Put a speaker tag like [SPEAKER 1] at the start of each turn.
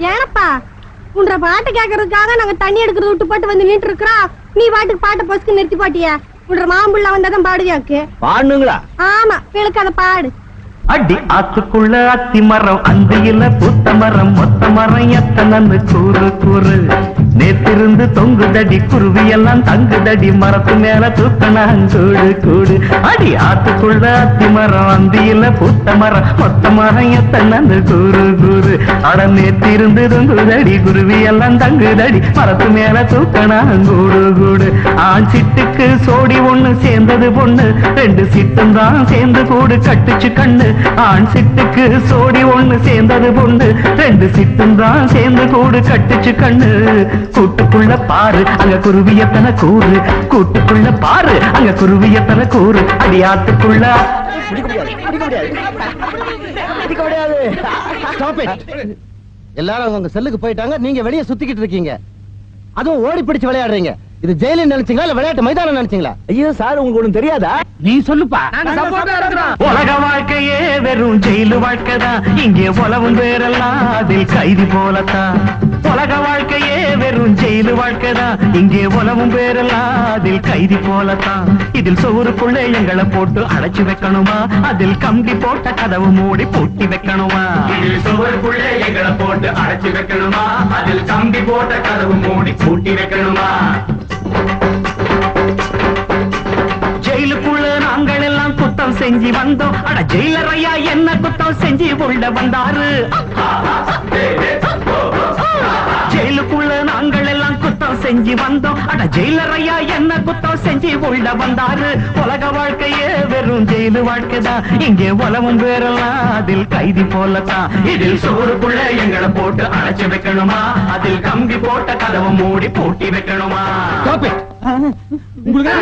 [SPEAKER 1] ஏனப்பா உன்ற பாட்டு கேக்குறதுக்காக நாங்க தண்ணி எடுக்கிறது விட்டு போட்டு வந்து நின்று இருக்கிறோம். நீ பாட்டுக்கு பாட்டை பொசுக்கு நிறுத்தி பாட்டியா? உன்ற மாம்புள்ள வந்தாதான் பாடுவியாக்கு.
[SPEAKER 2] பாடுங்களா?
[SPEAKER 1] ஆமா, பிள்ளைக்கு அதை பாடு.
[SPEAKER 3] அடி ஆத்துக்குள்ள அத்தி மரம், அந்தியில பூத்த மரம், மொத்த மரம் எத்தனை கூறு கூறு. நேத்திருந்து தொங்குதடி குருவி எல்லாம் தங்குதடி, மரத்து மேல தூக்கணாங்கூடு கூடு. அடி ஆத்துக்குள்ள அத்தி மரம், அந்தியில பூத்த மரம், மொத்த மரம் எத்தனை கூறு கூறு. அட நேத்திருந்து தொங்குதடி குருவி எல்லாம் தங்குதடி, மரத்து மேல தூக்கணாங்கூடு கூடு. ஆண் சிட்டுக்கு சோடி ஒண்ணு சேர்ந்தது பொண்ணு, ரெண்டு சிட்டும் தான் சேர்ந்து கூடு கட்டுச்சு கண்ணு. ஆண் சிட்டுக்கு சோடி ஒண்ணு சேர்ந்தது பொண்ணு, ரெண்டு சிட்டும் தான் சேர்ந்து கூடு கட்டுச்சு கண்ணு. கூட்டுக்குள்ள பாரு அங்க குருவியத்தனை கூறு, கூட்டுக்குள்ள பாரு அங்க குருவியத்தனை கூறு. அடியாத்துக்குள்ள
[SPEAKER 2] எல்லாரும் உங்க செல்லுக்கு போயிட்டாங்க, நீங்க வெளியே சுத்திக்கிட்டு இருக்கீங்க. அதுவும் ஓடி பிடிச்சு விளையாடுறீங்க. இது ஜெயிலில் நினைச்சீங்களா இல்ல விளையாட்டு மைதானம் நினைச்சீங்களா? ஐயோ சார், உங்களுக்கு ஒண்ணும் தெரியாதா?
[SPEAKER 3] நீ சொல்லுப்பா. உலக வாழ்க்கையே வெறும் ஜெயிலு வாழ்க்கைதான், இங்கே உலவும் பேரெல்லாம் அதில் கைதி போலத்தான். உலக வாழ்க்கையே வெறும் ஜெயிலு வாழ்க்கைதான், இங்கே உலவும் பேரெல்லாம் அதில் கைதி போலத்தான். இதில் சோறுக்குள்ளே எங்களை போட்டு அடைச்சு வைக்கணுமா, அதில் கம்பி போட்ட கதவு மூடி பூட்டி வைக்கணுமா?
[SPEAKER 4] இதில் சோறுக்குள்ளே எங்களை போட்டு அடைச்சு வைக்கணுமா, அதில் கம்பி போட்ட கதவு மூடி பூட்டி வைக்கணுமா?
[SPEAKER 3] ஜெயிலுக்குள்ள நாங்கள் எல்லாம் குத்தம் செஞ்சு வந்தோம், அட ஜெயிலர் ஐயா என்ன குத்தம் செஞ்சு உள்ள வந்தாரு. ஜெயிலுக்குள்ள நாங்கள் எல்லாம் குத்தம் செஞ்சு வந்தோம், அட ஜெயிலர் ஐயா என்ன குத்தம் செஞ்சு உள்ள வந்தாரு. உலக வாழ்க்கையே வெறும் ஜெயிலு வாழ்க்கைதான், இங்கே உலவும் பேரெல்லாம் அதில் கைதி போலத்தான்.
[SPEAKER 4] இதில் சோறுக்குள்ள எங்களை போட்டு அடைச்சு வைக்கணுமா, அதில் கம்பி போட்ட கதவு மூடி பூட்டி வைக்கணுமா?
[SPEAKER 2] உங்களுக்கு